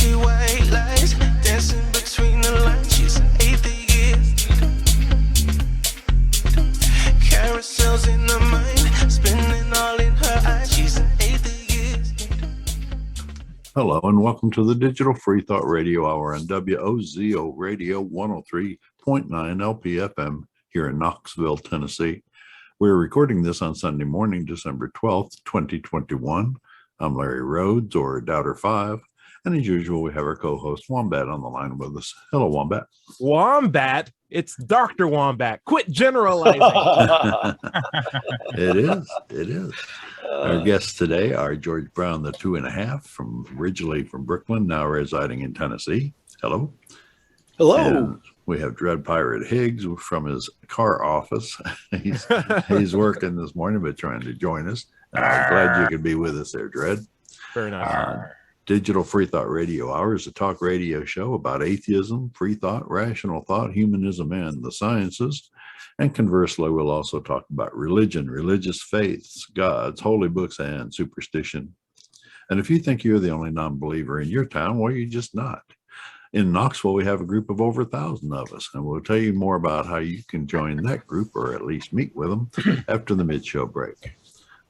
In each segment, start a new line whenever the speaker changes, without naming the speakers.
see white lies dancing between the lines. She's an atheist. Carousels in her mind, spinning all in her eyes. She's an atheist.
Hello and welcome to the Digital Freethought Radio Hour on WOZO Radio 103.9 LPFM here in Knoxville, Tennessee. We're recording this on Sunday morning, December 12th, 2021. I'm Larry Rhodes, or Doubter5, and as usual, we have our co-host Wombat on the line with us. Hello, Wombat.
Wombat? It's Dr. Wombat. Quit generalizing.
It is. Our guests today are George Brown, the 2.5, originally from Brooklyn, now residing in Tennessee. Hello.
Hello.
And we have Dread Pirate Higgs from his car office. He's working this morning, but trying to join us. I'm glad you could be with us there, Dread.
Very nice.
Digital Freethought Radio Hour is a talk radio show about atheism, free thought, rational thought, humanism, and the sciences. And conversely, we'll also talk about religion, religious faiths, gods, holy books, and superstition. And if you think you're the only non-believer in your town, well, you're just not. In Knoxville, we have a group of over 1,000 of us, and we'll tell you more about how you can join that group or at least meet with them after the mid-show break.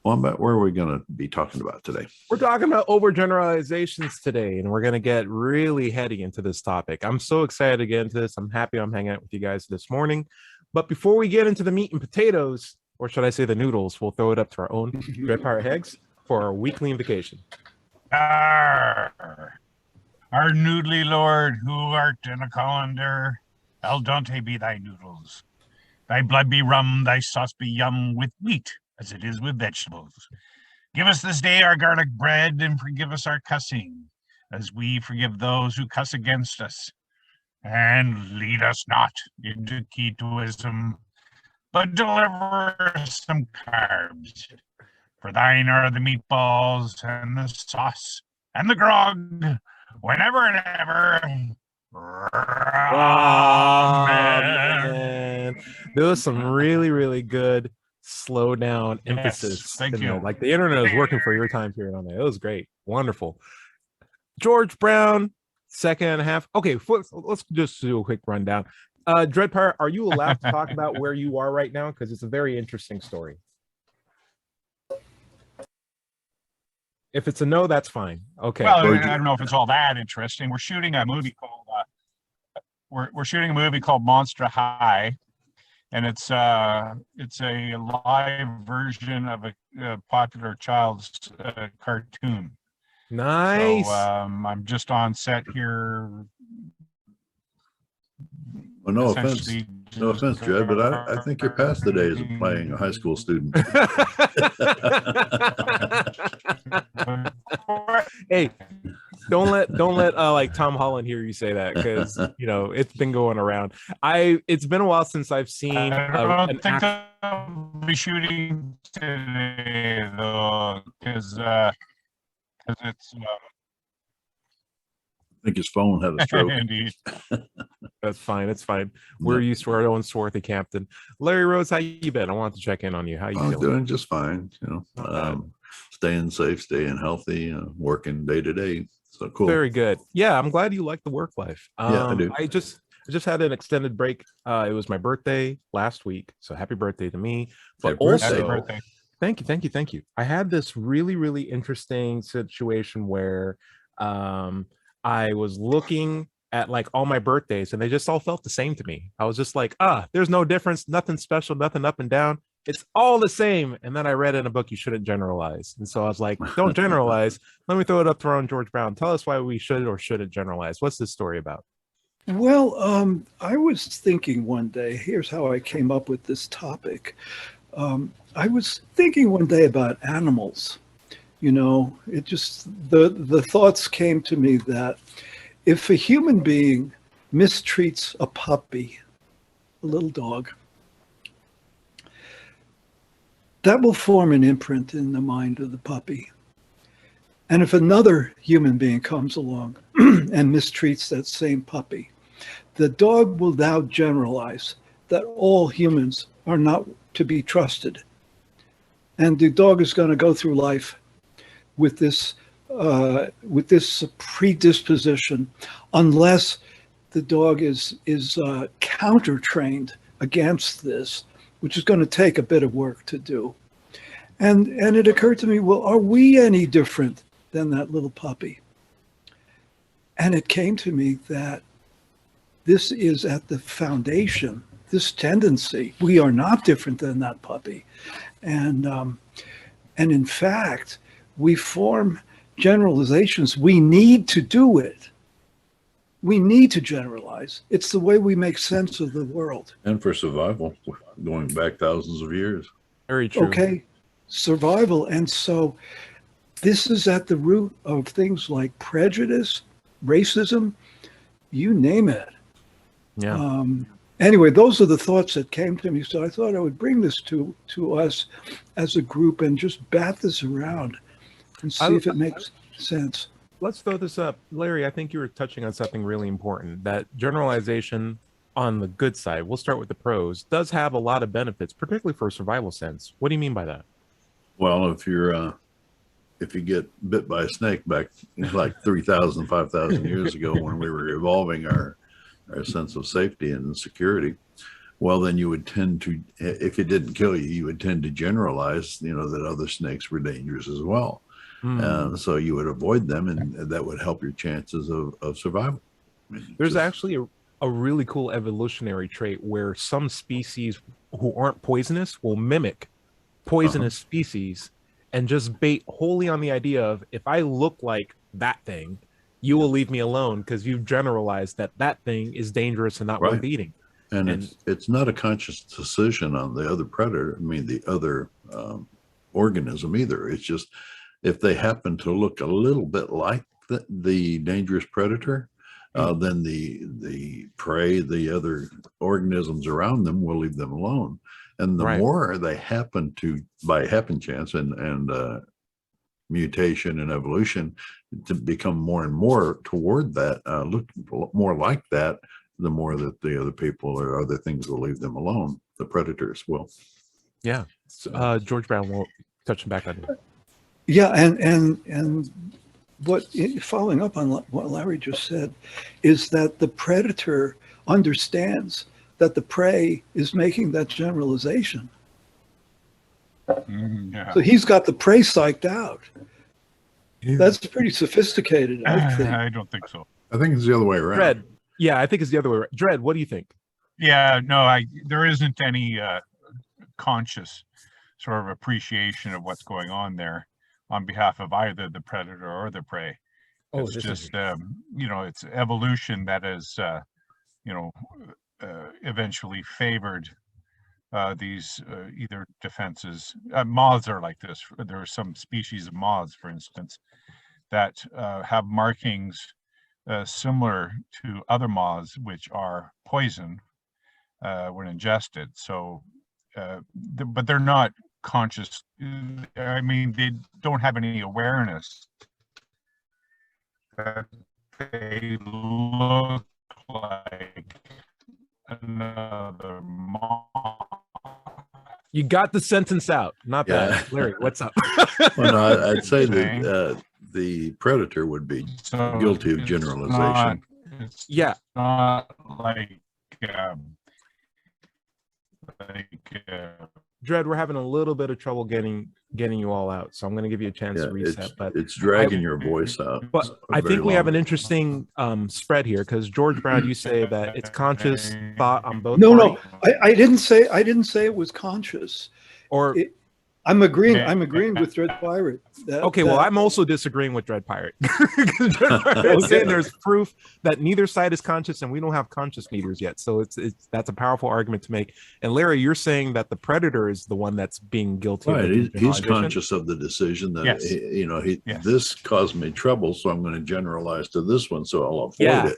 Wombat, where are we going to be talking about today?
We're talking about overgeneralizations today, and we're going to get really heady into this topic. I'm so excited to get into this. I'm happy I'm hanging out with you guys this morning. But before we get into the meat and potatoes, or should I say the noodles, we'll throw it up to our own Dread Pirate Higgs for our weekly invocation.
Our noodly lord, who art in a colander, al dente be thy noodles. Thy blood be rum, thy sauce be yum, with wheat as it is with vegetables. Give us this day our garlic bread, and forgive us our cussing, as we forgive those who cuss against us. And lead us not into Ketoism, but deliver us some carbs. For thine are the meatballs, and the sauce, and the grog, whenever and ever.
Man. There was some really, really good slow down emphasis.
Thank you.
Like the internet is working for your time period on that. It was great. Wonderful. George Brown, 2.5. Okay, let's just do a quick rundown. Dread Pirate, are you allowed to talk about where you are right now? Because it's a very interesting story. If it's a no, that's fine. Okay.
Well, I don't know if it's all that interesting. We're shooting a movie called we're shooting a movie called Monster High, and it's a live version of a popular child's cartoon.
Nice.
So I'm just on set here.
Well, no offense, Dread, but I think you're past the days of playing a high school student.
Hey, don't let like Tom Holland hear you say that, because it's been going around. It's been a while since I've seen.
I don't think I'll be shooting today though, because it's.
I think his phone had a stroke.
Indeed.
That's fine. It's fine. We're used to our own swarthy captain. Larry Rhodes, how you been? I wanted to check in on you. How you
I'm
feeling?
doing just fine. Staying safe, staying healthy, working day to day. So cool.
Very good. Yeah, I'm glad you like the work life.
Yeah, I do.
I just had an extended break. It was my birthday last week, so happy birthday to me. But
Happy
also,
birthday.
Thank you. I had this really, really interesting situation where I was looking at like all my birthdays and they just all felt the same to me. I was just like, there's no difference, nothing special, nothing up and down. It's all the same. And then I read in a book, you shouldn't generalize. And so I was like, don't generalize. Let me throw it up to our own George Brown. Tell us why we should or shouldn't generalize. What's this story about?
Well, I was thinking one day, here's how I came up with this topic. I was thinking one day about animals. It just, the thoughts came to me that if a human being mistreats a puppy, a little dog, that will form an imprint in the mind of the puppy. And if another human being comes along and mistreats that same puppy, the dog will now generalize that all humans are not to be trusted. And the dog is going to go through life with this with this predisposition, unless the dog is counter trained against this, which is going to take a bit of work to do. And it occurred to me, well, are we any different than that little puppy? And it came to me that this is at the foundation, this tendency. We are not different than that puppy. And in fact, we form generalizations. We need to do it. We need to generalize. It's the way we make sense of the world.
And for survival, going back thousands of years.
Very true.
Okay, survival. And so this is at the root of things like prejudice, racism, you name it.
Yeah.
Anyway, those are the thoughts that came to me. So I thought I would bring this to us as a group and just bat this around and see if it makes sense.
Let's throw this up. Larry, I think you were touching on something really important, that generalization on the good side, we'll start with the pros, does have a lot of benefits, particularly for a survival sense. What do you mean by that?
Well, if you get bit by a snake back like 3,000, 5,000 years ago when we were evolving our sense of safety and security, well, then you would tend to, if it didn't kill you, you would tend to generalize, that other snakes were dangerous as well. So you would avoid them, and that would help your chances of survival.
There's actually a really cool evolutionary trait where some species who aren't poisonous will mimic poisonous species and just bait wholly on the idea of, if I look like that thing, you will leave me alone because you've generalized that thing is dangerous and not worth eating.
And it's not a conscious decision on the other predator, the other organism either. It's just, if they happen to look a little bit like the dangerous predator, then the prey, the other organisms around them, will leave them alone. And the more they happen to, by happen chance and mutation and evolution, to become more and more toward that, look more like that, the more that the other people or other things will leave them alone. The predators will.
Yeah. George Brown will touch back on it.
Yeah, and what, following up on what Larry just said, is that the predator understands that the prey is making that generalization.
Yeah.
So he's got the prey psyched out. That's pretty sophisticated, I think.
I don't think so.
I think it's the other way around.
Dread. Yeah, I think it's the other way around. Dread, what do you think?
Yeah, no, there isn't any conscious sort of appreciation of what's going on there on behalf of either the predator or the prey. It's just, it's evolution that is, eventually favored these either defenses. Moths are like this. There are some species of moths, for instance, that have markings similar to other moths, which are poison when ingested. So, but they're not conscious. They don't have any awareness that they look like another moth.
You got the sentence out. Not bad. Larry, what's up?
Well, no, I'd say that the predator would be guilty of generalization.
It's
Yeah.
not like
Dread, we're having a little bit of trouble getting you all out, so I'm going to give you a chance to reset. But
it's dragging your voice out.
But I think we have an interesting spread here, because George Brown, you say that it's conscious thought on both.
No, I didn't say it was conscious.
Or
I'm agreeing with Dread Pirate.
Well, I'm also disagreeing with Dread Pirate. Dread Pirate is saying there's proof that neither side is conscious, and we don't have conscious meters yet. So that's a powerful argument to make. And Larry, you're saying that the predator is the one that's being guilty.
Right, he's conscious of the decision that this caused me trouble, so I'm going to generalize to this one, so I'll avoid it.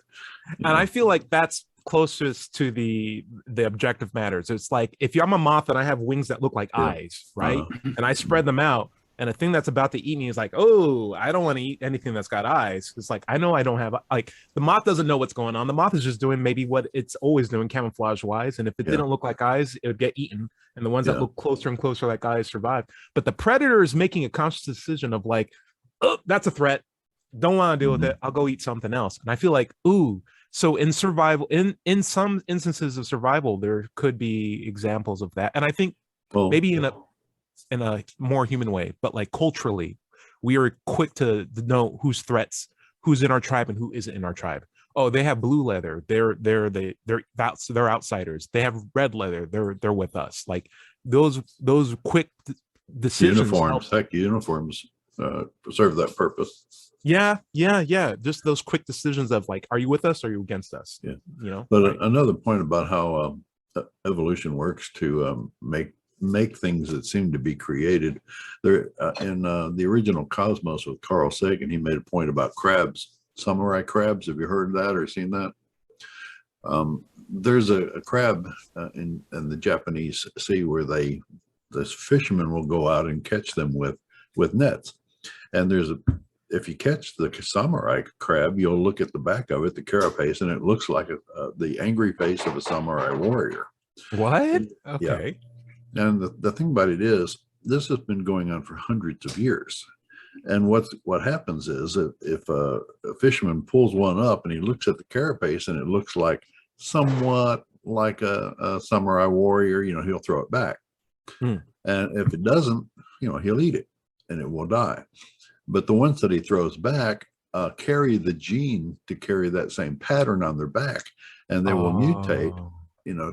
And I feel like that's closest to the objective matters. It's like, if I'm a moth and I have wings that look like eyes, right? And I spread them out, and a thing that's about to eat me is like, oh, I don't want to eat anything that's got eyes. It's like, I know I don't have, like, the moth doesn't know what's going on. The moth is just doing maybe what it's always doing camouflage wise. And if it didn't look like eyes, it would get eaten. And the ones that look closer and closer like eyes survive. But the predator is making a conscious decision of like, oh, that's a threat. don't want to deal with it. I'll go eat something else. And I feel like, ooh, so in survival, in some instances of survival, there could be examples of that. And I think maybe in a more human way, but like culturally, we are quick to know who's threats, who's in our tribe and who isn't in our tribe. Oh, they have blue leather. They're outsiders. They have red leather. They're with us. Like those quick decisions.
Uniforms serve that purpose.
Yeah. Just those quick decisions of like, are you with us or are you against us?
Yeah.
You know.
But another point about how evolution works to make things that seem to be created. There in the original Cosmos with Carl Sagan, he made a point about crabs. Samurai crabs. Have you heard that or seen that? There's a crab in the Japanese sea where this fishermen will go out and catch them with nets. And if you catch the samurai crab, you'll look at the back of it, the carapace, and it looks like the angry face of a samurai warrior.
What? Okay.
Yeah. And the thing about it is, this has been going on for hundreds of years. And what happens is if a fisherman pulls one up and he looks at the carapace and it looks like somewhat like a samurai warrior, he'll throw it back. And if it doesn't, he'll eat it and it will die. But the ones that he throws back carry the gene to carry that same pattern on their back, and they will mutate,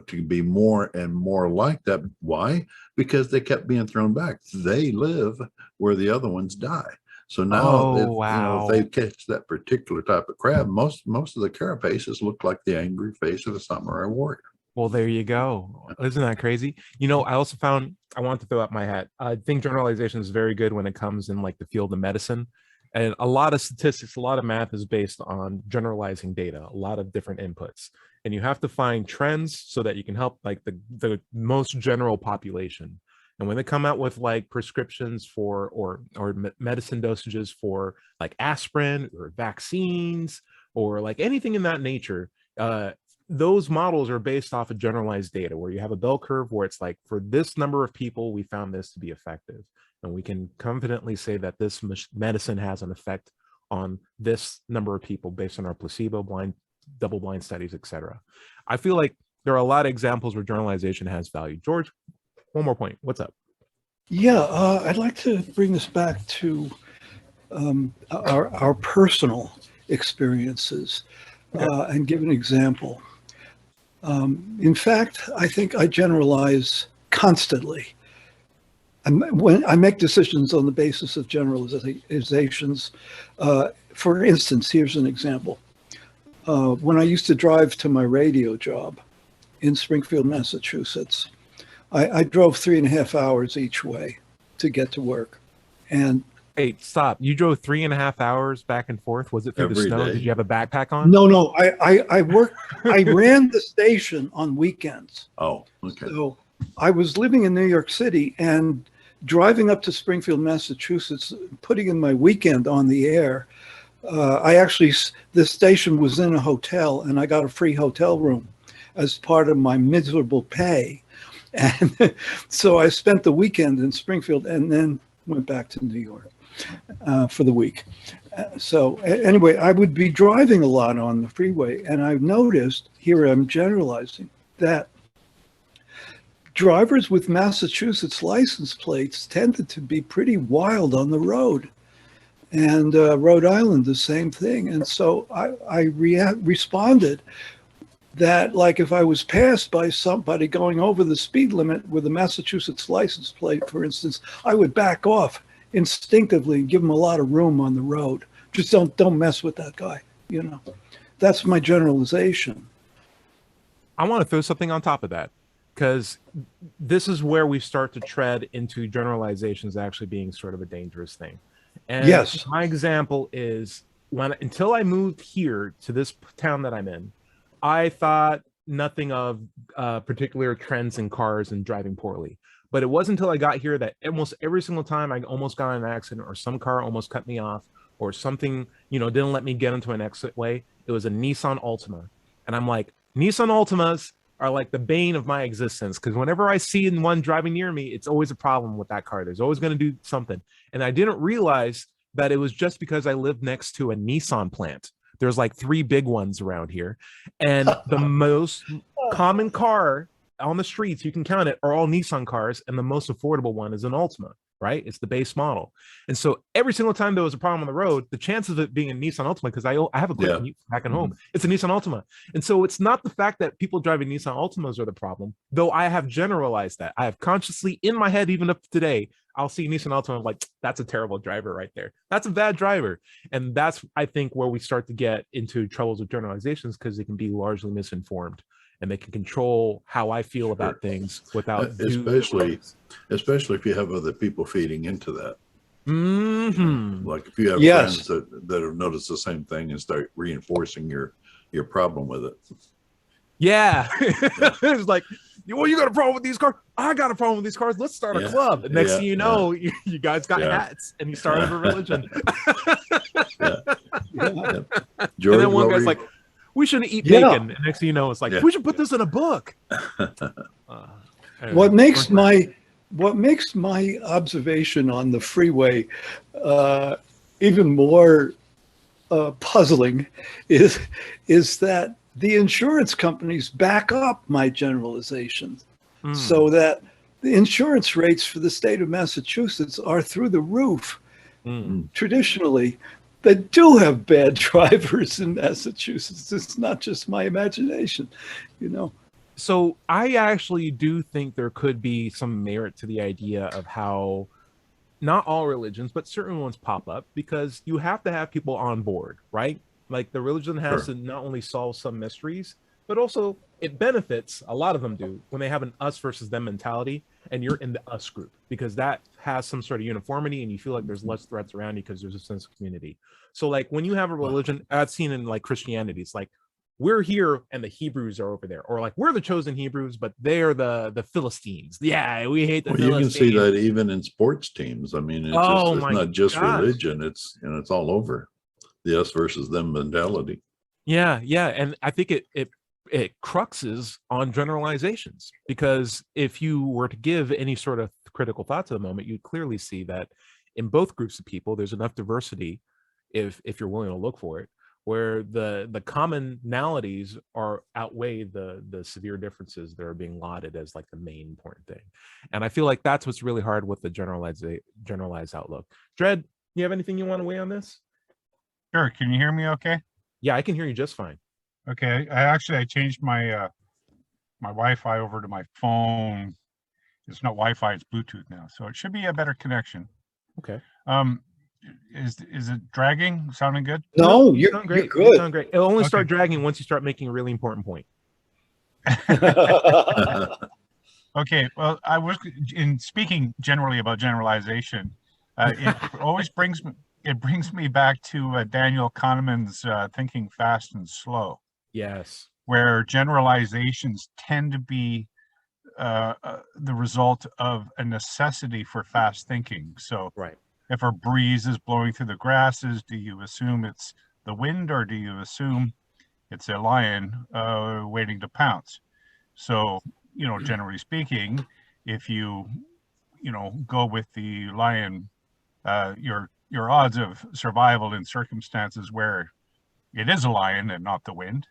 to be more and more like that. Why? Because they kept being thrown back. They live where the other ones die. So now, if they catch that particular type of crab, most of the carapaces look like the angry face of a samurai warrior.
Well, there you go. Isn't that crazy? I also found, I want to throw out my hat. I think generalization is very good when it comes in like the field of medicine. And a lot of statistics, a lot of math is based on generalizing data, a lot of different inputs. And you have to find trends so that you can help like the most general population. And when they come out with like prescriptions for or medicine dosages for like aspirin or vaccines or like anything in that nature, those models are based off of generalized data where you have a bell curve where it's like, for this number of people, we found this to be effective. And we can confidently say that this medicine has an effect on this number of people based on our placebo, blind, double-blind studies, etc. I feel like there are a lot of examples where generalization has value. George, one more point. What's up?
Yeah, I'd like to bring this back to our personal experiences and give an example. In fact, I think I generalize constantly. When I make decisions on the basis of generalizations, for instance, here's an example. When I used to drive to my radio job in Springfield, Massachusetts, I drove 3.5 hours each way to get to work. And
hey, stop. You drove 3.5 hours back and forth? Was it through the snow?
Day.
Did you have a backpack on?
No. I worked. I ran the station on weekends.
Oh, okay.
So I was living in New York City and driving up to Springfield, Massachusetts, putting in my weekend on the air. The station was in a hotel, and I got a free hotel room as part of my miserable pay. And so I spent the weekend in Springfield and then went back to New York for the week. So anyway, I would be driving a lot on the freeway, and I've noticed, here I'm generalizing, that drivers with Massachusetts license plates tended to be pretty wild on the road. And Rhode Island, the same thing. And so I responded that, like, if I was passed by somebody going over the speed limit with a Massachusetts license plate, for instance, I would back off instinctively and give them a lot of room on the road. Just don't mess with that guy, That's my generalization.
I want to throw something on top of that, because this is where we start to tread into generalizations actually being sort of a dangerous thing. And
yes,
my example is until I moved here to this town that I'm in, I thought nothing of particular trends in cars and driving poorly. But it wasn't until I got here that almost every single time I almost got in an accident, or some car almost cut me off, or something, didn't let me get into an exit way. It was a Nissan Altima. And I'm like, Nissan Altimas are like the bane of my existence, because whenever I see one driving near me, it's always a problem with that car. There's always going to do something. And I didn't realize that it was just because I lived next to a Nissan plant. There's like 3 big ones around here. And the most common car on the streets, you can count it, are all Nissan cars. And the most affordable one is an Altima, right? It's the base model. And so every single time there was a problem on the road, the chances of it being a Nissan Altima, because I have a quick commute back at home, it's a Nissan Altima. And so it's not the fact that people driving Nissan Altimas are the problem, though I have generalized that. I have consciously in my head, even up to today, I'll see Nissan Altima, I'm like, that's a terrible driver right there. That's a bad driver. And that's, I think, where we start to get into troubles with generalizations, because they can be largely misinformed. And they can control how I feel about things without
especially if you have other people feeding into that. Like if you have friends that have noticed the same thing and start reinforcing your problem with it.
Yeah. It's like, well, you got a problem with these cars? I got a problem with these cars. Let's start a club. And next thing you know, you guys got hats and you started a religion.
George,
and then one guy's like, we shouldn't eat bacon. And next thing you know, it's like, we should put this in a book.
Anyway, what makes my observation on the freeway even more puzzling is that the insurance companies back up my generalizations, so that the insurance rates for the state of Massachusetts are through the roof. Traditionally, they do have bad drivers in Massachusetts. It's not just my imagination,
So I actually do think there could be some merit to the idea of how not all religions, but certain ones pop up, because you have to have people on board, right? Like the religion has to not only solve some mysteries, but also it benefits, a lot of them do, when they have an us versus them mentality and you're in the us group, because that has some sort of uniformity and you feel like there's less threats around you because there's a sense of community. So like when you have a religion, I've seen in like Christianity, it's like, we're here and the Hebrews are over there, or like we're the chosen Hebrews, but they're the Philistines. Yeah, we hate the Philistines.
You can see that even in sports teams. I mean, it's not just religion. It's it's all over. The us versus them mentality.
Yeah, and I think it cruxes on generalizations, because if you were to give any sort of critical thought to the moment, you'd clearly see that in both groups of people, there's enough diversity, if you're willing to look for it, where the commonalities outweigh the severe differences that are being lauded as like the main important thing. And I feel like that's what's really hard with the generalized outlook. Dred, you have anything you want to weigh on this?
Sure. Can you hear me okay?
Yeah, I can hear you just fine.
Okay. I changed my my Wi-Fi over to my phone. It's not Wi-Fi, it's Bluetooth now. So it should be a better connection.
Okay.
Is it dragging? Sounding good?
No, you're
great.
You're good.
You sound great. It'll only start dragging once you start making a really important point.
Okay. Well, I was in speaking generally about generalization. It always brings me back to Daniel Kahneman's Thinking Fast and Slow.
Yes.
Where generalizations tend to be the result of a necessity for fast thinking. So if a breeze is blowing through the grasses, do you assume it's the wind, or do you assume it's a lion waiting to pounce? So, generally speaking, if you go with the lion, your odds of survival in circumstances where it is a lion and not the wind,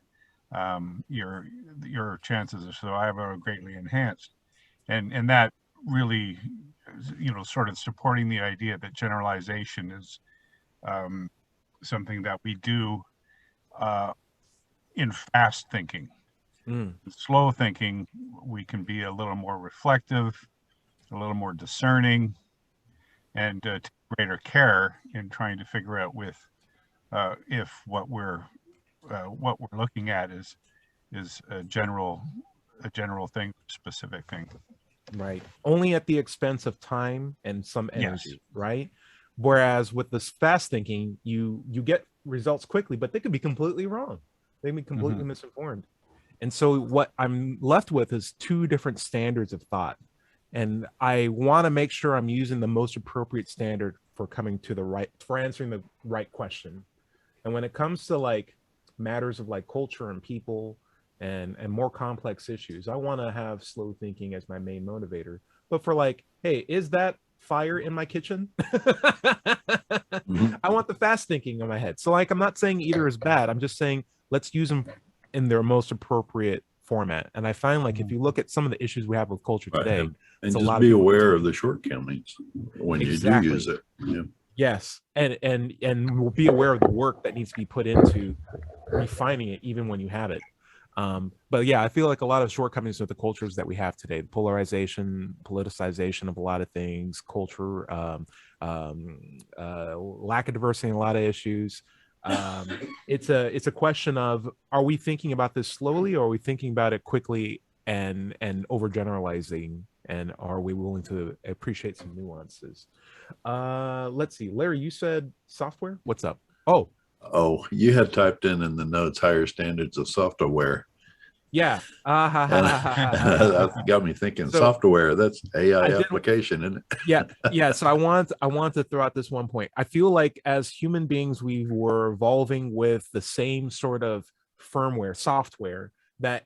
your chances of survival are greatly enhanced. And that really, sort of supporting the idea that generalization is something that we do in fast thinking. Slow thinking, we can be a little more reflective, a little more discerning, and take greater care in trying to figure out if what we're looking at is a general thing, specific thing.
Right. Only at the expense of time and some energy, right? Whereas with this fast thinking, you get results quickly, but they could be completely wrong. They can be completely misinformed. And so what I'm left with is 2 different standards of thought. And I want to make sure I'm using the most appropriate standard for answering the right question. And when it comes to like matters of like culture and people and more complex issues, I want to have slow thinking as my main motivator. But for like, hey, is that fire in my kitchen.
Mhm.
I want the fast thinking in my head. So like, I'm not saying either is bad. I'm just saying let's use them in their most appropriate format. And I find like if you look at some of the issues we have with culture
Right.
today,
And
it's a
just
lot
be
of people
aware
just-
of the shortcomings when you do
Exactly.
use it. Yeah.
Yes, and we'll be aware of the work that needs to be put into refining it, even when you have it. But yeah, I feel like a lot of shortcomings with the cultures that we have today, the polarization, politicization of a lot of things, culture, lack of diversity in a lot of issues. It's a question of, are we thinking about this slowly, or are we thinking about it quickly and overgeneralizing, and are we willing to appreciate some nuances? Let's see, Larry, you said software. What's up?
Oh, you had typed in the notes higher standards of software.
Yeah.
That got me thinking.
So,
software, that's AI
I did-
application, isn't it?
yeah. So I want to throw out this one point. I feel like as human beings, we were evolving with the same sort of firmware, software that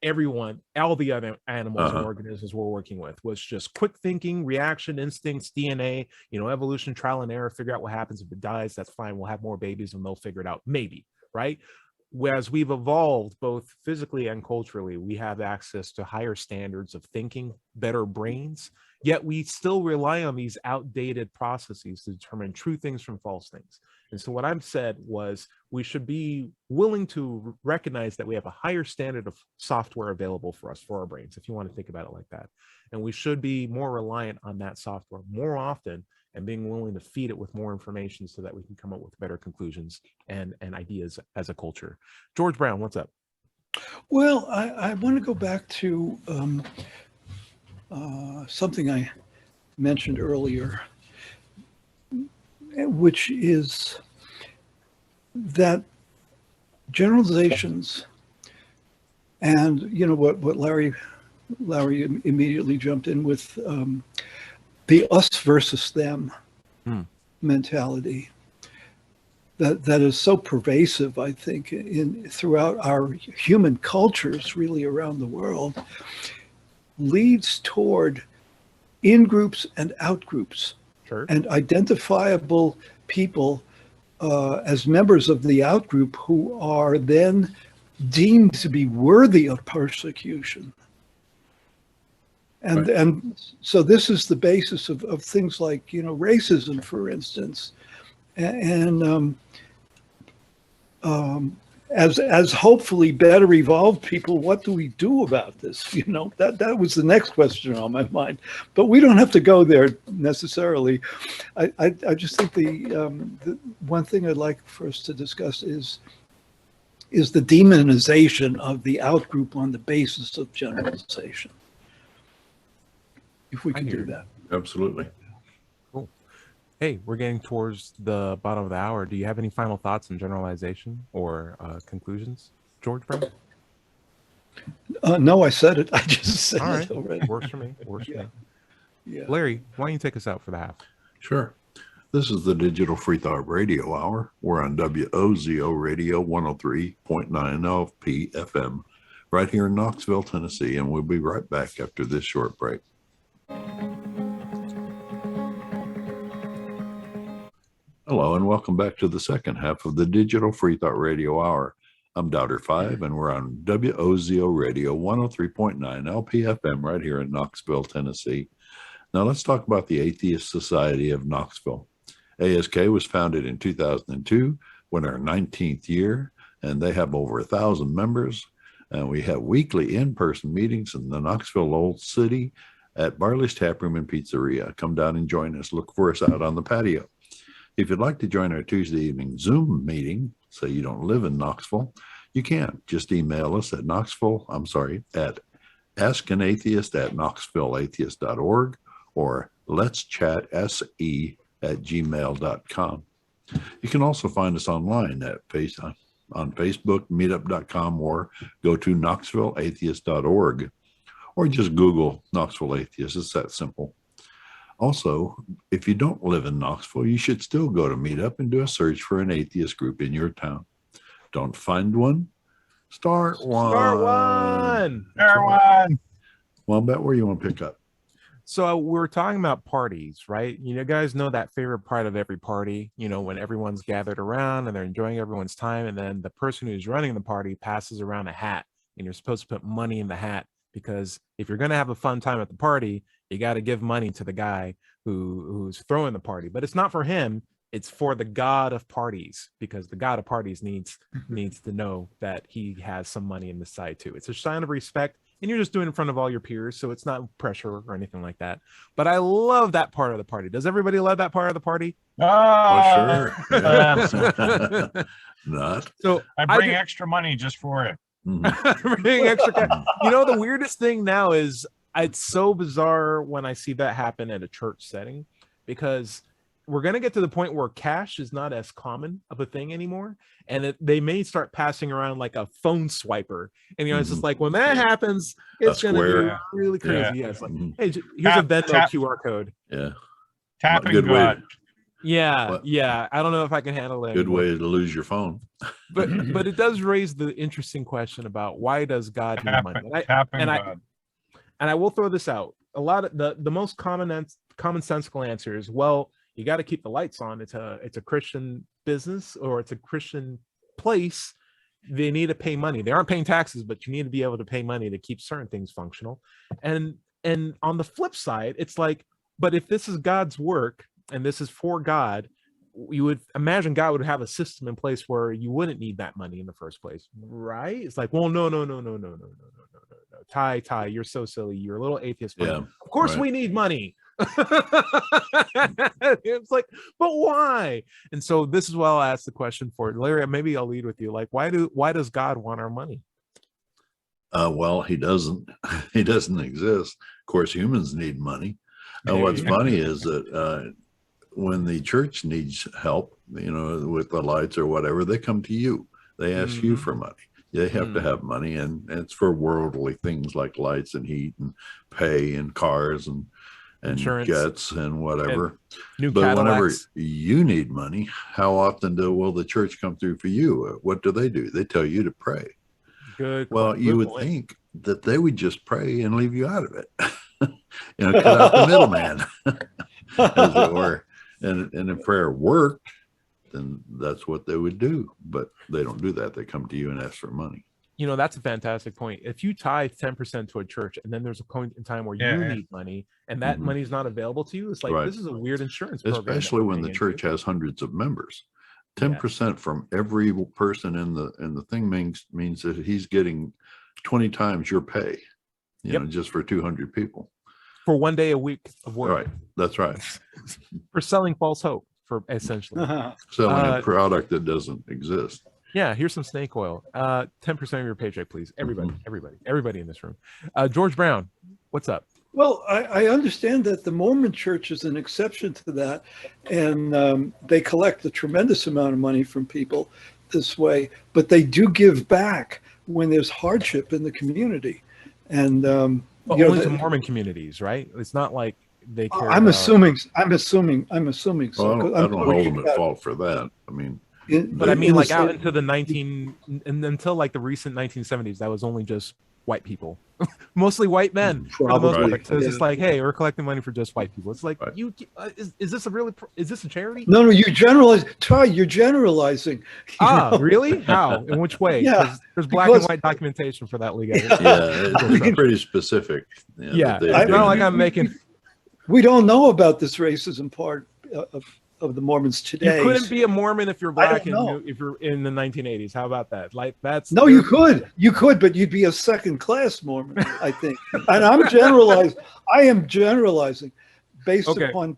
all the other animals and organisms were working with, was just quick thinking, reaction, instincts, DNA, evolution, trial and error, figure out what happens. If it dies, that's fine. We'll have more babies and they'll figure it out. Maybe, right? Whereas we've evolved both physically and culturally, we have access to higher standards of thinking, better brains, yet we still rely on these outdated processes to determine true things from false things. And so what I've said was we should be willing to recognize that we have a higher standard of software available for us, for our brains, if you want to think about it like that. And we should be more reliant on that software more often, and being willing to feed it with more information so that we can come up with better conclusions and ideas as a culture. George Brown, what's up?
Well, I want to go back to something I mentioned earlier, which is that generalizations, and what Larry immediately jumped in with, the us versus them mentality that is so pervasive, I think, throughout our human cultures, really around the world, leads toward in-groups and out-groups.
Sure.
And identifiable people as members of the out-group who are then deemed to be worthy of persecution. And
Right.
and so this is the basis of things like racism, for instance, and as hopefully better evolved people, what do we do about this? That was the next question on my mind, but we don't have to go there necessarily. I just think the one thing I'd like for us to discuss is the demonization of the outgroup on the basis of generalization. If we can do that.
Absolutely.
Cool. Hey, we're getting towards the bottom of the hour. Do you have any final thoughts on generalization or conclusions, George Brown?
No, I said it. I just said
All
it
right.
already.
Works for me. Works for me.
Yeah.
Larry, why don't you take us out for the half?
Sure. This is the Digital Freethought Radio Hour. We're on WOZO Radio 103.9 LP FM right here in Knoxville, Tennessee, and we'll be right back after this short break. Hello, and welcome back to the second half of the Digital Freethought Radio Hour. I'm Doubter 5, and we're on WOZO Radio 103.9 LPFM right here in Knoxville, Tennessee. Now let's talk about the Atheist Society of Knoxville. ASK was founded in 2002, we're in our 19th year, and they have over 1,000 members. And we have weekly in-person meetings in the Knoxville Old City at Barley's Tap Room and Pizzeria. Come down and join us. Look for us out on the patio. If you'd like to join our Tuesday evening Zoom meeting, say you don't live in Knoxville, you can. Just email us at at askanatheist@knoxvilleatheist.org or letschatse@gmail.com. You can also find us online on Facebook, meetup.com, or go to knoxvilleatheist.org, or just Google Knoxville Atheist. It's that simple. Also, if you don't live in Knoxville, you should still go to Meetup and do a search for an atheist group in your town. Don't find one? Start one.
Start one.
Everyone.
Well, bet where you want to pick up.
So we're talking about parties, right? You guys know that favorite part of every party, when everyone's gathered around and they're enjoying everyone's time, and then the person who's running the party passes around a hat, and you're supposed to put money in the hat, because if you're going to have a fun time at the party, you got to give money to the guy who's throwing the party. But it's not for him, it's for the god of parties, because the god of parties needs to know that he has some money in the side too. It's a sign of respect, and you're just doing it in front of all your peers, so it's not pressure or anything like that. But I love that part of the party. Does everybody love that part of the party?
Oh, sure.
Absolutely.
Not.
So
I bring extra money just for it.
bring extra cash. The weirdest thing now is it's so bizarre when I see that happen at a church setting, because we're going to get to the point where cash is not as common of a thing anymore, and they may start passing around like a phone swiper, and it's just like, when that happens, it's going to be really crazy. Yeah. It's like, hey, here's a Venmo QR code.
Yeah.
Tapping
Good
God.
way.
Yeah. I don't know if I can handle it.
Good way to lose your phone.
But it does raise the interesting question about, why does God need money? And I will throw this out. A lot of the most commonsensical answer is, well, you got to keep the lights on. It's a Christian business, or it's a Christian place. They need to pay money. They aren't paying taxes, but you need to be able to pay money to keep certain things functional. And on the flip side, it's like, but if this is God's work and this is for God, you would imagine God would have a system in place where you wouldn't need that money in the first place, right? It's like, well, no. Ty, you're so silly. You're a little atheist. Yeah, of course we need money. It's like, but why? And so this is why I'll ask the question for Larry. Maybe I'll lead with you. Like, why does God want our money?
Well, he doesn't exist. Of course, humans need money. And what's funny is that when the church needs help, with the lights or whatever, they come to you. They ask you for money. They have to have money, and it's for worldly things like lights and heat and pay and cars and insurance, jets and whatever. And
new
but
Cadillacs.
Whenever you need money, how often will the church come through for you? What do? They tell you to pray.
Good.
Well, you would think that they would just pray and leave you out of it. Cut out the middleman, as it were. And if prayer worked, then that's what they would do. But they don't do that. They come to you and ask for money.
That's a fantastic point. If you tithe 10% to a church, and then there's a point in time where you need money, and that money is not available to you, it's like, this is a weird insurance program.
Especially when the church has hundreds of members. 10% from every person in the thing means that he's getting 20 times your pay, just for 200 people.
For 1 day a week of work.
Right. That's right.
For selling false hope, for essentially.
Selling a product that doesn't exist.
Yeah, here's some snake oil. 10% of your paycheck, please. Everybody in this room. George Brown, what's up?
Well, I understand that the Mormon Church is an exception to that, and they collect a tremendous amount of money from people this way, but they do give back when there's hardship in the community. And
only to Mormon communities, right? It's not like they care.
I'm assuming so.
Well, I don't hold them at fault for that. I mean,
out into the until like the recent 1970s, that was only just white people, mostly white men.
Probably.
So it's just like, hey, we're collecting money for just white people. It's like, is this a charity?
No, you generalize. Ty, you're generalizing.
Really? How? In which way?
Yeah,
there's black and white documentation for that legal.
It's pretty specific.
Not like I'm making.
We don't know about this racism part of the Mormons today.
You couldn't be a Mormon if you're black and if you're in the 1980s. How about that? Like that's
you could, but you'd be a second-class Mormon, I think. And I am generalizing based upon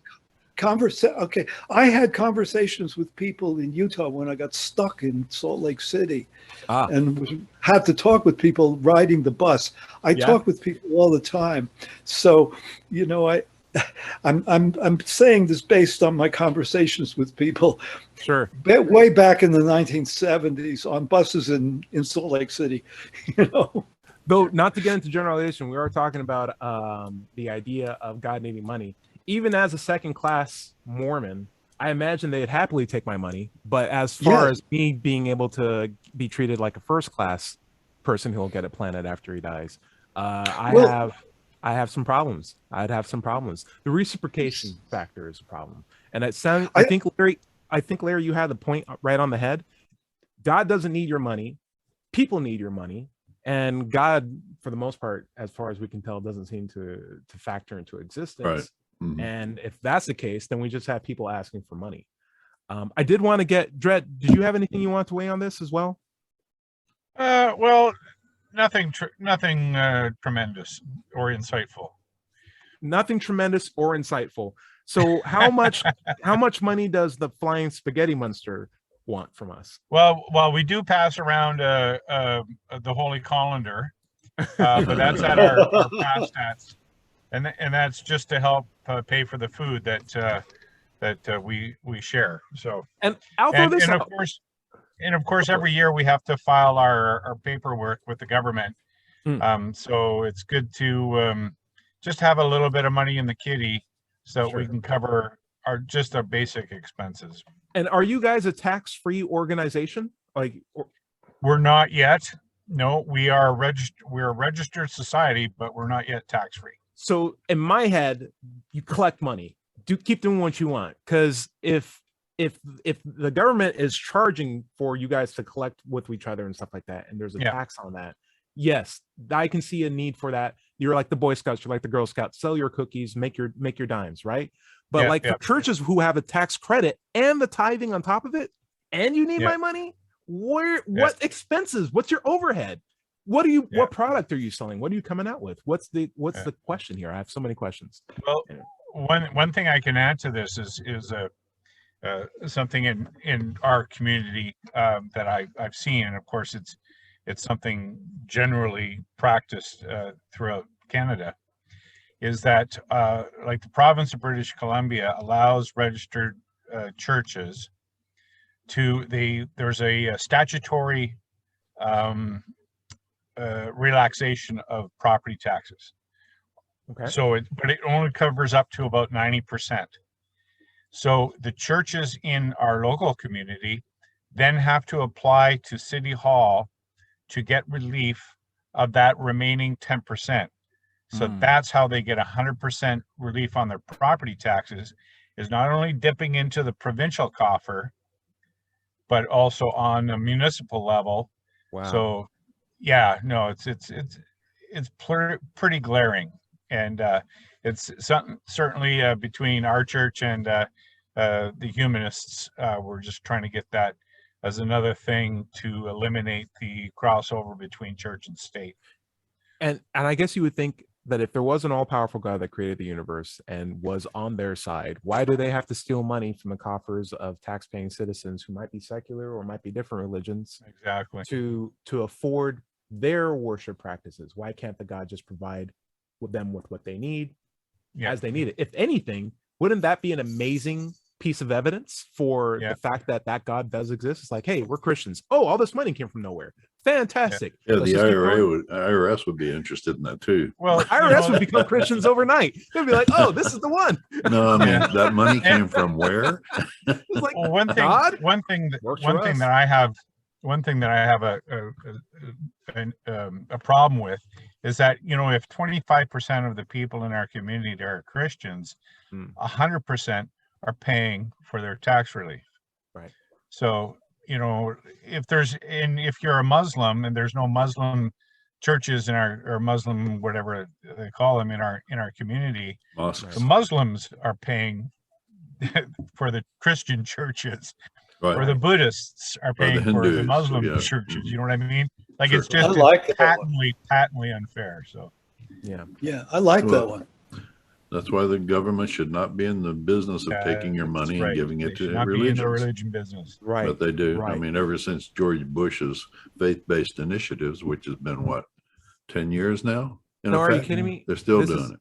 conversation. Okay, I had conversations with people in Utah when I got stuck in Salt Lake City, and had to talk with people riding the bus. I talk with people all the time, so I'm saying this based on my conversations with people.
Sure.
Way back in the 1970s on buses in Salt Lake City,
Though not to get into generalization, we are talking about the idea of God needing money. Even as a second-class Mormon, I imagine they'd happily take my money. But as far as me being able to be treated like a first-class person who will get it planted after he dies, I have I have some problems. I'd have some problems. The reciprocation factor is a problem. And it sounds, I think Larry, you had the point right on the head. God doesn't need your money. People need your money. And God, for the most part, as far as we can tell, doesn't seem to factor into existence.
Right. Mm-hmm.
And if that's the case, then we just have people asking for money. I did want to get Dredd. Did you have anything you want to weigh on this as well?
Well, nothing tremendous or insightful.
Nothing tremendous or insightful. So how much money does the flying spaghetti monster want from us?
Well, we do pass around the holy colander, but that's at our past stats, and that's just to help pay for the food that we share. So
and
of course every year we have to file our paperwork with the government. So it's good to just have a little bit of money in the kitty so we can cover our basic expenses.
And are you guys a tax-free organization?
We're not yet. No, we're a registered society, but we're not yet tax-free.
So in my head, you collect money. Keep doing what you want, because if the government is charging for you guys to collect with each other and stuff like that, and there's a tax on that, yes, I can see a need for that. You're like the Boy Scouts, you're like the Girl Scouts, sell your cookies, make your dimes, right? But for churches who have a tax credit and the tithing on top of it, and you need my money, what expenses? What's your overhead? What product are you selling? What are you coming out with? What's the question here? I have so many questions.
Well, one thing I can add to this is something in our community that I've seen, and of course it's something generally practiced throughout Canada, is that like the province of British Columbia allows registered churches there's a statutory relaxation of property taxes.
Okay.
But it only covers up to about 90%. So the churches in our local community then have to apply to City Hall to get relief of that remaining 10%. So that's how they get 100% relief on their property taxes, is not only dipping into the provincial coffer, but also on a municipal level.
Wow.
So yeah, no, it's pretty glaring. And it's certainly between our church and the humanists, we're just trying to get that as another thing to eliminate the crossover between church and state.
And I guess you would think that if there was an all-powerful God that created the universe and was on their side, why do they have to steal money from the coffers of tax-paying citizens who might be secular or might be different religions?
Exactly.
To afford their worship practices? Why can't the God just provide them with what they need as they need it? If anything, wouldn't that be an amazing piece of evidence for the fact that God does exist? It's like, hey, we're Christians. Oh, all this money came from nowhere. Fantastic.
Yeah, the IRS would be interested in that too.
Well,
the IRS would become Christians overnight. They'd be like, oh, this is the one.
No, I mean, that money came from where?
It's like,
well, one thing that I have a problem with is that, if 25% of the people in our community are Christians, 100% are paying for their tax relief.
Right.
So, if you're a Muslim and there's no Muslim churches in or Muslim, whatever they call them in our community,
Mosques.
The Muslims are paying for the Christian churches, or the Buddhists are paying for the Muslim churches. You know what I mean? Like, it's just patently unfair. So
yeah, I like that one.
That's why the government should not be in the business of taking your money and giving it to religions.
The religion business.
Right.
But they do.
Right.
I mean, ever since George Bush's faith-based initiatives, which has been 10 years now?
No, are you kidding me?
They're still doing it.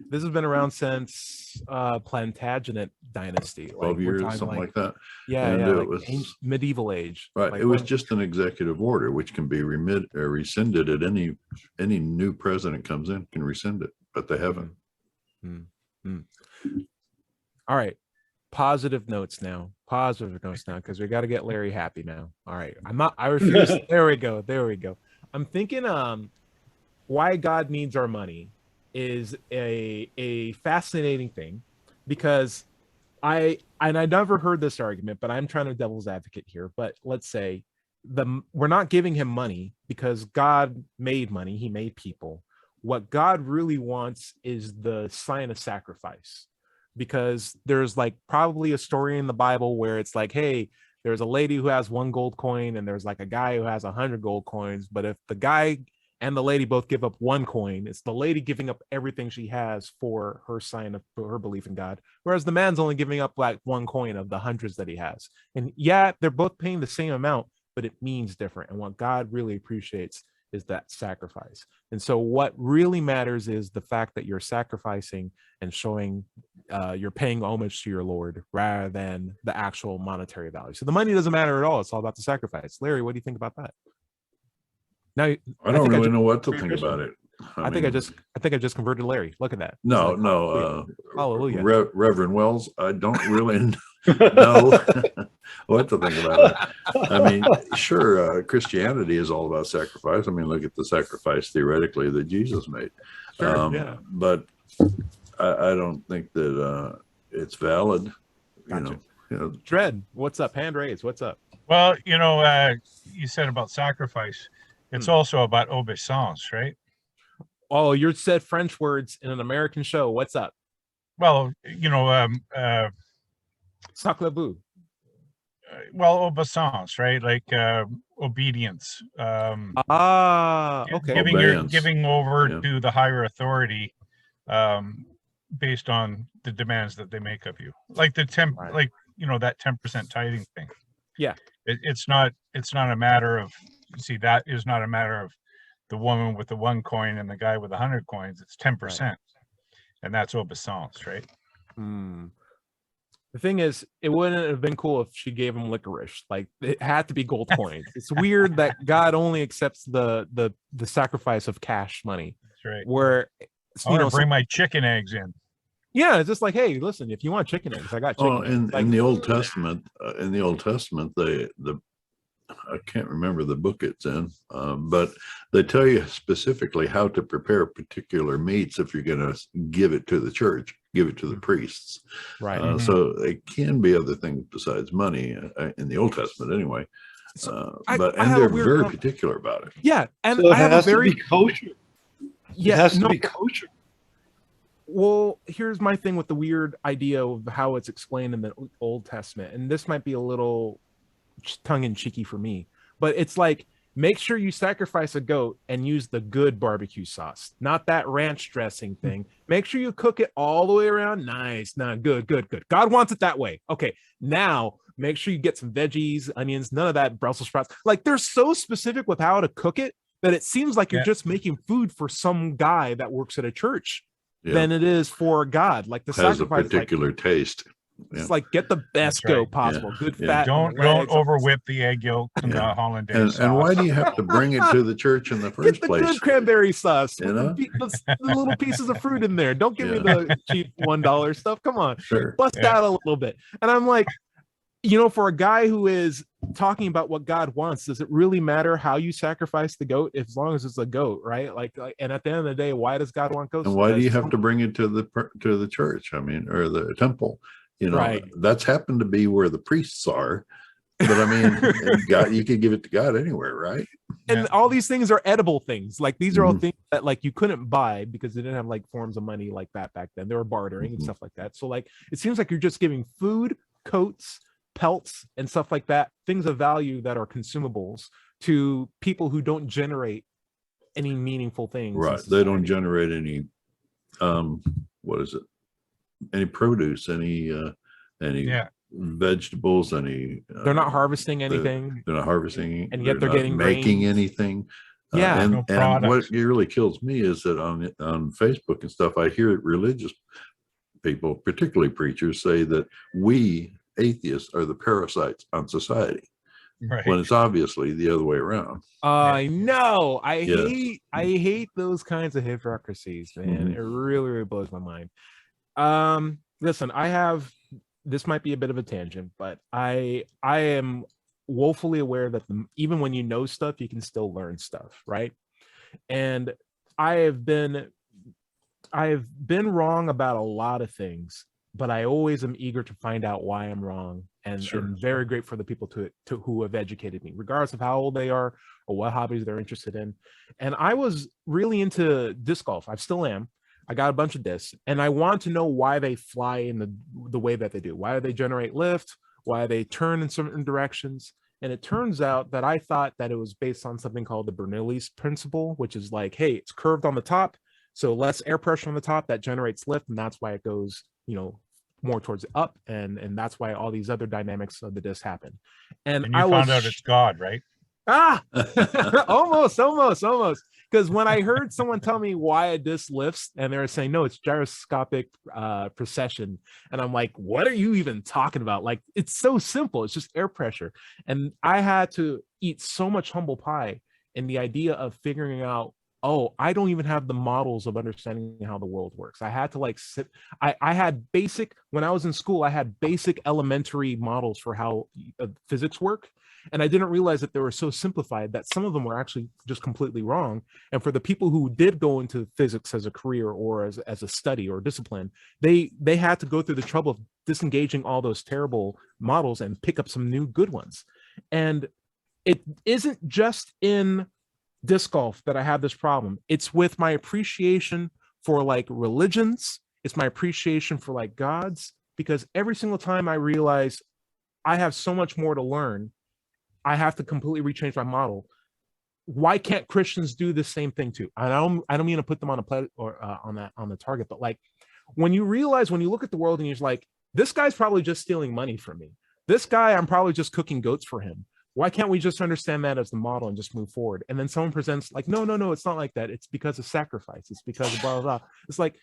This has been around since Plantagenet dynasty.
12 years, something like that.
Yeah,
and
it
was
medieval age.
Right. It was just an executive order, which can be rescinded at any new president comes in, can rescind it, but they haven't.
All right. Positive notes now, because we got to get Larry happy now. All right. I refuse. There we go. I'm thinking why God needs our money is a fascinating thing, because I never heard this argument, but I'm trying to devil's advocate here. But let's say we're not giving him money because God made money, he made people. What God really wants is the sign of sacrifice, because there's like probably a story in the Bible where it's like, hey, there's a lady who has 1 gold coin and there's like a guy who has 100 gold coins, but if the guy and the lady both give up 1 coin, it's the lady giving up everything she has for her sign of for her belief in God, whereas the man's only giving up like 1 coin of the hundreds that he has. And yeah, they're both paying the same amount, but it means different. And what God really appreciates is that sacrifice. And so what really matters is the fact that you're sacrificing and showing you're paying homage to your Lord rather than the actual monetary value. So the money doesn't matter at all. It's all about the sacrifice. Larry, what do you think about that? Now,
I don't really know what to think about it.
I think I just converted Larry. Look at that.
No,
Like,
no.
hallelujah.
Reverend Wells, I don't really know what to think about it. I mean, sure, Christianity is all about sacrifice. I mean, look at the sacrifice theoretically that Jesus made.
Sure, yeah.
But I don't think that it's valid.
Gotcha.
You know.
Dread, what's up? Hand raised. What's up?
Well, you said about sacrifice. It's also about obeisance, right?
Oh, you said French words in an American show. What's up?
Well,
Sacre-bleu.
well, obeisance, right? Like obedience.
Okay.
Giving over
Yeah.
to the higher authority, based on the demands that they make of you, like the
Right.
that 10% tithing thing.
Yeah.
It's not a matter of, that is not a matter of the woman with the 1 coin and the guy with 100 coins. It's 10%, and that's obeisance, right?
The thing is, it wouldn't have been cool if she gave him licorice. Like, it had to be gold coins. It's weird that God only accepts the sacrifice of cash money.
That's right.
Where
I want to bring my chicken eggs in.
Yeah, it's just like, hey, listen, if you want chicken eggs, I got chicken eggs.
In the Old Testament, I can't remember the book it's in, but they tell you specifically how to prepare particular meats if you're going to give it to the church, give it to the priests.
Right.
So it can be other things besides money in the Old Testament, anyway. They're very particular about it.
Yeah, and
so it
I have
has
a very
to be kosher.
yeah,
It has to be kosher.
Well, here's my thing with the weird idea of how it's explained in the Old Testament, and this might be a little tongue-in-cheeky for me, but it's like, make sure you sacrifice a goat and use the good barbecue sauce, not that ranch dressing thing. Make sure you cook it all the way around. Nice. Good. God wants it that way. Okay, now make sure you get some veggies, onions, none of that Brussels sprouts. Like, they're so specific with how to cook it that it seems like you're just making food for some guy that works at a church than it is for God. Like, the
has
sacrifice,
a particular taste.
It's like, get the best goat possible. Good fat.
Don't over whip the egg yolk and the hollandaise sauce.
And why do you have to bring it to the church in the first place?
Get the good cranberry sauce.
You know?
The little pieces of fruit in there. Don't give me the cheap $1 stuff. Come on.
Sure.
Bust out a little bit. And I'm like, for a guy who is talking about what God wants, does it really matter how you sacrifice the goat, as long as it's a goat, right? Like, and at the end of the day, why does God want goats?
And why do you have to bring it to the church? I mean, or the temple? That's happened to be where the priests are. But I mean, God, you could give it to God anywhere, right?
And all these things are edible things. Like, these are all things that, like, you couldn't buy because they didn't have like forms of money like that back then. They were bartering and stuff like that. So, like, it seems like you're just giving food, coats, pelts, and stuff like that, things of value that are consumables, to people who don't generate any meaningful things.
Right. They don't generate any any produce, any vegetables, any
they're not harvesting anything.
They're not harvesting,
and yet they're
not
getting
making
grains.
Anything.
And
what really kills me is that on Facebook and stuff, I hear religious people, particularly preachers, say that we atheists are the parasites on society, when it's obviously the other way around.
I know. I hate those kinds of hypocrisies, man. It really, really blows my mind. Listen, this might be a bit of a tangent, but I am woefully aware that even when you know stuff, you can still learn stuff, right? And I have been I've been wrong about a lot of things, but I always am eager to find out why I'm wrong, and I'm very grateful for the people to who have educated me, regardless of how old they are or what hobbies they're interested in. And I was really into disc golf. I still am. I got a bunch of discs, and I want to know why they fly in the way that they do. Why do they generate lift? Why they turn in certain directions? And it turns out that I thought that it was based on something called the Bernoulli's principle, which is like, hey, it's curved on the top, so less air pressure on the top that generates lift, and that's why it goes, more towards up, and that's why all these other dynamics of the disc happen. And
you found out it's God, right?
Almost. Because when I heard someone tell me why a disc lifts, and they were saying, no, it's gyroscopic precession. And I'm like, what are you even talking about? Like, it's so simple. It's just air pressure. And I had to eat so much humble pie in the idea of figuring out, oh, I don't even have the models of understanding how the world works. I had to I had basic, when I was in school, I had basic elementary models for how physics work. And I didn't realize that they were so simplified that some of them were actually just completely wrong. And for the people who did go into physics as a career or as a study or discipline, they had to go through the trouble of disengaging all those terrible models and pick up some new good ones. And it isn't just in disc golf that I have this problem. It's with my appreciation for like religions. It's my appreciation for like gods, because every single time I realize I have so much more to learn, I have to completely rechange my model. Why can't Christians do the same thing too? I don't mean to put them on on the target, but like when you look at the world and you're like, this guy's probably just stealing money from me. This guy, I'm probably just cooking goats for him. Why can't we just understand that as the model and just move forward? And then someone presents like, no, it's not like that. It's because of sacrifice. It's because of blah, blah, blah. It's like,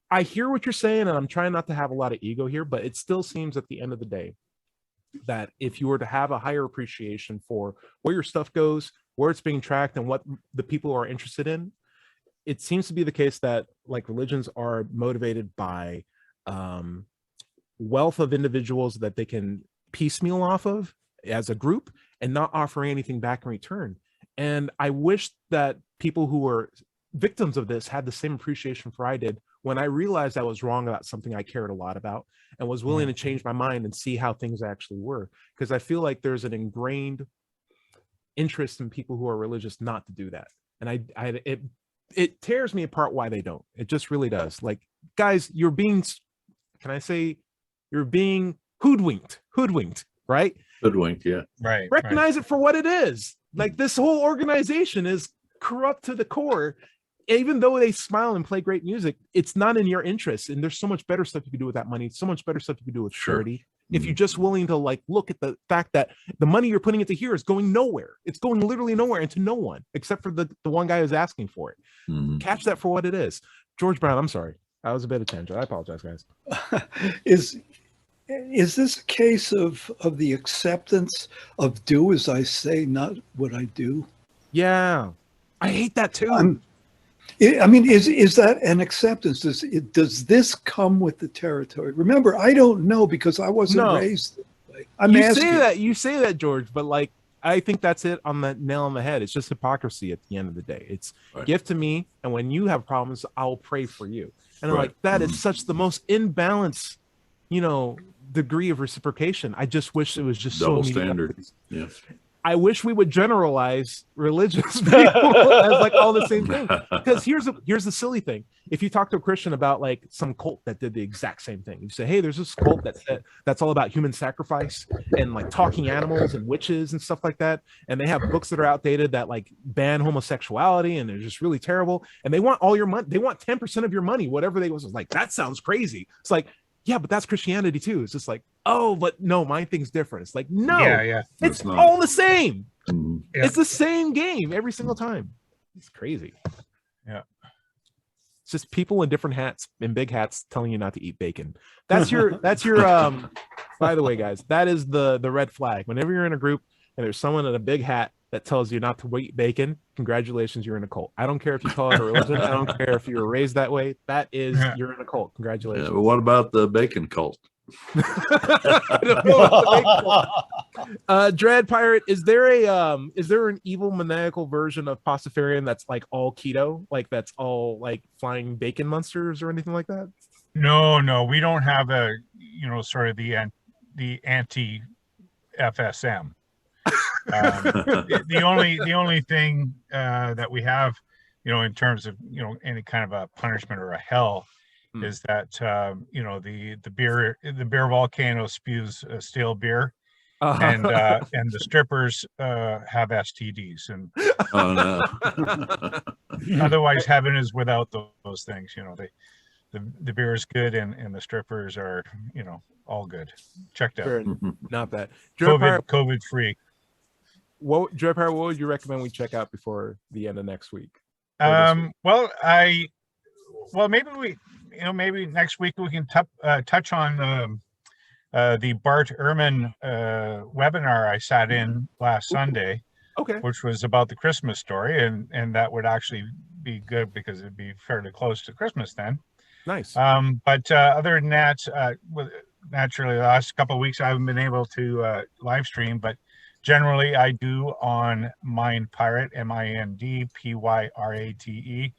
I hear what you're saying, and I'm trying not to have a lot of ego here, but it still seems at the end of the day that if you were to have a higher appreciation for where your stuff goes, where it's being tracked, and what the people are interested in, it seems to be the case that like religions are motivated by wealth of individuals that they can piecemeal off of as a group and not offering anything back in return. And I wish that people who were victims of this had the same appreciation for I did when I realized I was wrong about something I cared a lot about and was willing to change my mind and see how things actually were. Because I feel like there's an ingrained interest in people who are religious not to do that. And it tears me apart why they don't. It just really does. Like, guys, you're being hoodwinked, right?
Hoodwinked, yeah.
Right.
Recognize it for what it is. Like, this whole organization is corrupt to the core. Even though they smile and play great music, it's not in your interest. And there's so much better stuff you can do with that money. So much better stuff you can do with charity. If you're just willing to like look at the fact that the money you're putting into here is going nowhere. It's going literally nowhere and to no one except for the one guy who's asking for it. Catch that for what it is. George Brown, I'm sorry. That was a bit of tangent. I apologize, guys.
Is this a case of the acceptance of do as I say, not what I do?
Yeah. I hate that too.
I mean, is that an acceptance? Does this come with the territory? Remember, I don't know because I wasn't raised this way.
You say that, George, but like, I think that's it on the nail on the head. It's just hypocrisy at the end of the day. It's give to me, and when you have problems, I'll pray for you. And I'm like, that is such the most imbalanced, degree of reciprocation. I just wish it was just
double
so
standard. Yeah.
I wish we would generalize religious people as like all the same thing. Because here's the silly thing. If you talk to a Christian about like some cult that did the exact same thing, you say, hey, there's this cult that's all about human sacrifice and like talking animals and witches and stuff like that. And they have books that are outdated that like ban homosexuality and they're just really terrible. And they want all your money. They want 10% of your money, whatever they was like, that sounds crazy. It's like, yeah, but that's Christianity too. It's just like, oh, but no, my thing's different. It's like, no, it's all the same. Yeah. It's the same game every single time. It's crazy.
Yeah.
It's just people in different hats, in big hats, telling you not to eat bacon. That's your by the way, guys, that is the red flag. Whenever you're in a group and there's someone in a big hat that tells you not to eat bacon, congratulations, you're in a cult. I don't care if you call it a religion. I don't care if you were raised that way. That is, you're in a cult. Congratulations.
Yeah, but what about the bacon cult?
I don't know about the bacon cult. Dread Pirate, is there an evil maniacal version of Pastafarian that's like all keto, like that's all like flying bacon monsters or anything like that?
No, we don't have a, sort of the anti FSM. The only thing that we have, in terms of any kind of a punishment or a hell, is that the beer volcano spews stale beer, and the strippers have STDs, and
Oh no.
otherwise heaven is without those things. The beer is good, and the strippers are all good. Checked out.
Fair, not bad. Dread Pirate,
COVID free.
Dread Pirate, what would you recommend we check out before the end of next week?
Well, maybe next week we can touch on the Bart Ehrman webinar I sat in last Sunday,
Okay.
which was about the Christmas story, and that would actually be good because it'd be fairly close to Christmas then.
Nice.
But other than that, naturally, the last couple of weeks I haven't been able to live stream, but generally I do on Mind Pirate, MINDPYRATE.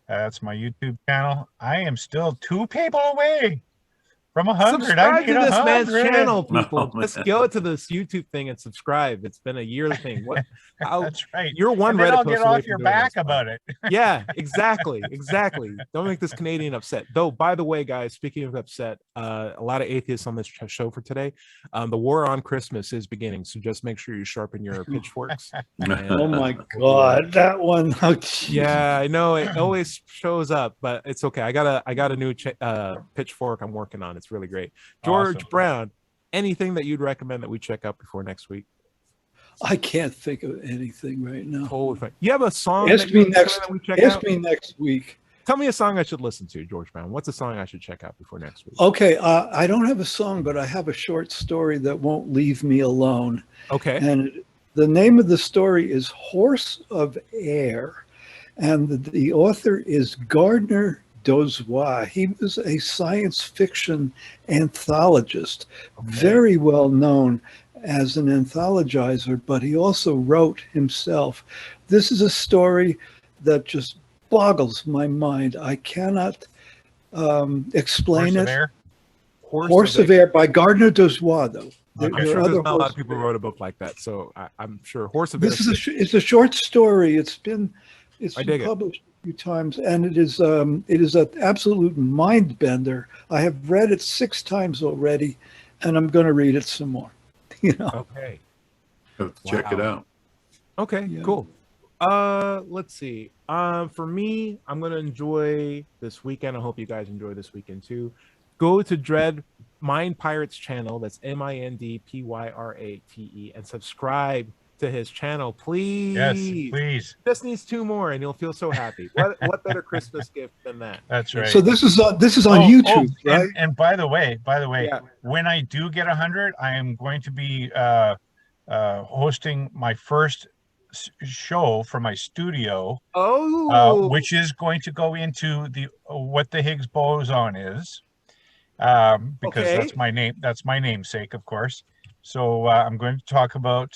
That's my YouTube channel. I am still 2 people away from 100.
Subscribe to this man's
100.
channel, people.
Oh,
Just
man.
go to this YouTube thing and subscribe. It's been a yearly thing. What?
That's right.
You're one
And then
Reddit
I'll
post
get
away
off
from
your
doing
back
this.
about it.
Yeah, exactly. Don't make this Canadian upset. Though, by the way, guys, speaking of upset, a lot of atheists on this show for today. The war on Christmas is beginning, so just make sure you sharpen your pitchforks.
Oh my God, that one. Oh, geez.
Yeah, I know it always shows up, but it's okay. I got a new pitchfork I'm working on. It's really great. George
Awesome.
Brown, anything that you'd recommend that we check out before next week?
I can't think of anything right now.
Totally fine. You have a song
Ask
that you
me
recommend
next.
that we check
Ask
out?
me next week.
Tell me a song I should listen to, George Brown. What's a song I should check out before next week?
Okay, I don't have a song, but I have a short story that won't leave me alone.
Okay.
And the name of the story is Horse of Air, and the author is Gardner Dozois. He was a science fiction anthologist, very well known as an anthologizer, but he also wrote himself. This is a story that just boggles my mind. I cannot explain
Horse of
it.
Air?
Horse of Air by Gardner Dozois, though.
I'm
There are
sure there's
other
not a lot
Horse
of people
of
who
Air.
wrote a book like that, so I'm sure Horse of Air.
This is it's a short story. It's been
I dig it.
published a few times, and it is an absolute mind bender. I have read it 6 times already, and I'm going to read it some more.
Okay.
Have to check it
Wow.
out.
Okay,
Yeah.
cool. Let's see. For me, I'm gonna enjoy this weekend. I hope you guys enjoy this weekend too. Go to Dread Mind Pirate's channel. That's MINDPYRATE, and subscribe to his channel, please.
Yes, please.
Just needs 2 more, and you'll feel so happy. What better Christmas gift than that?
That's right.
So this is on YouTube, right?
And by the way,
Yeah.
when I do get 100, I am going to be hosting my first show for my studio,
Oh,
which is going to go into the what the Higgs boson is, because
Okay.
that's my name. That's my namesake, of course. So I'm going to talk about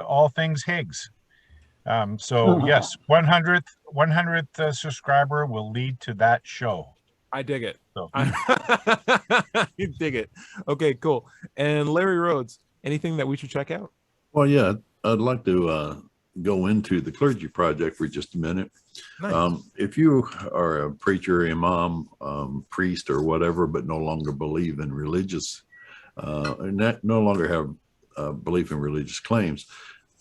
all things Higgs. So yes, 100th subscriber will lead to that show.
I dig it.
So
You dig it. Okay, cool. And Larry Rhodes, anything that we should check out?
Well, yeah, I'd like to go into the Clergy Project for just a minute.
Nice.
If you are a preacher, imam, priest, or whatever, but no longer believe in religious, no longer have belief in religious claims,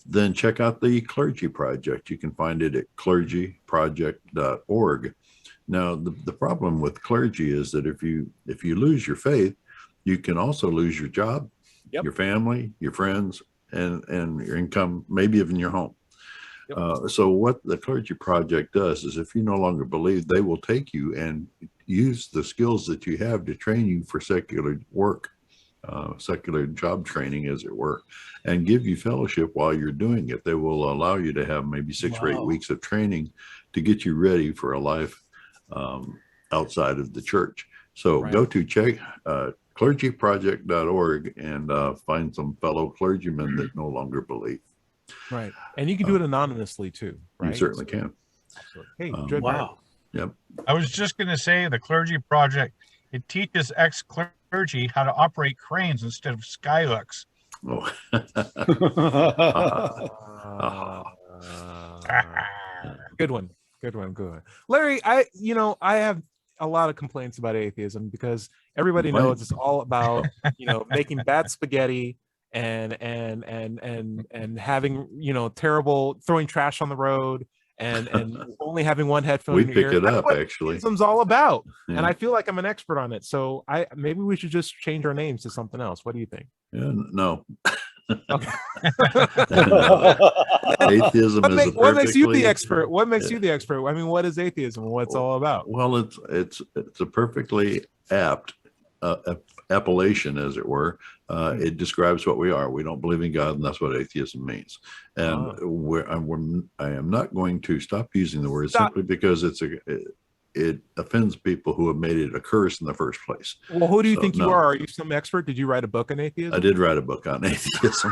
then check out the Clergy Project. You can find it at clergyproject.org. Now, the problem with clergy is that if you lose your faith, you can also lose your job,
Yep.
your family, your friends, and your income, maybe even your home.
Yep.
So what the Clergy Project does is if you no longer believe, they will take you and use the skills that you have to train you for secular work, secular job training, as it were, and give you fellowship while you're doing it. They will allow you to have maybe 6 or 8
Wow.
weeks of training to get you ready for a life outside of the church. So
Right.
go to clergyproject.org and find some fellow clergymen that no longer believe.
Right. And you can do it anonymously too, right?
You certainly can.
Absolutely. Hey,
Wow.
Yep.
I was just going to say the Clergy Project, it teaches ex-clergy how to operate cranes instead of skylux.
Oh.
Good one. Good one. Good one. Larry, I have a lot of complaints about atheism because everybody knows it's all about, making bad spaghetti and having, terrible, throwing trash on the road and only having one headphone
We
in your
pick
ear.
it
That's
up,
what
actually.
atheism's all about.
Yeah.
And I feel like I'm an expert on it. So maybe we should just change our names to something else. What do you think?
Yeah, no.
Okay.
Atheism is a
what makes you the
perfectly-
expert? What makes you the expert? I mean, what is atheism? What's all about?
Well, it's a perfectly apt appellation, as it were. It describes what we are. We don't believe in God, and that's what atheism means. And I am not going to stop using the word simply because it offends people who have made it a curse in the first place.
Well, who do you think you are? Are you some expert? Did you write a book on atheism?
I did write a book on atheism.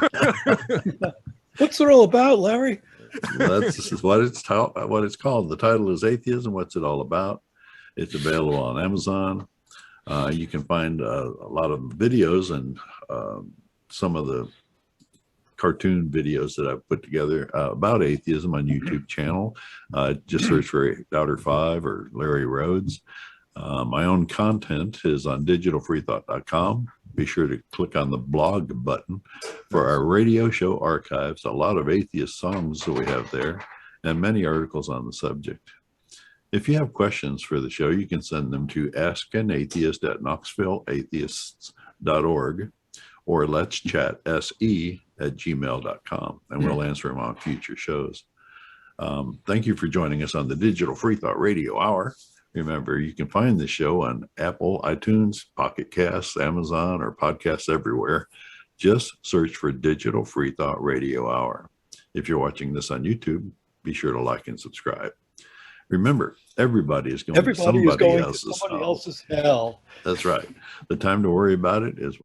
What's it all about, Larry?
That's what it's called. The title is Atheism. What's it all about? It's available on Amazon. You can find a lot of videos and some of the cartoon videos that I've put together about atheism on YouTube channel. Just search for Doubter 5 or Larry Rhodes. My own content is on digitalfreethought.com. Be sure to click on the blog button for our radio show archives, a lot of atheist songs that we have there, and many articles on the subject. If you have questions for the show, you can send them to askanatheist@knoxvilleatheists.org or let's chat se@gmail.com, and we'll answer them on future shows. Thank you for joining us on the Digital Freethought Radio Hour. Remember, you can find the show on Apple, iTunes, Pocket Casts, Amazon, or podcasts everywhere. Just search for Digital Freethought Radio Hour. If you're watching this on YouTube, be sure to like and subscribe. Remember, everybody is going to somebody else's hell.
That's right.
The time to worry about it is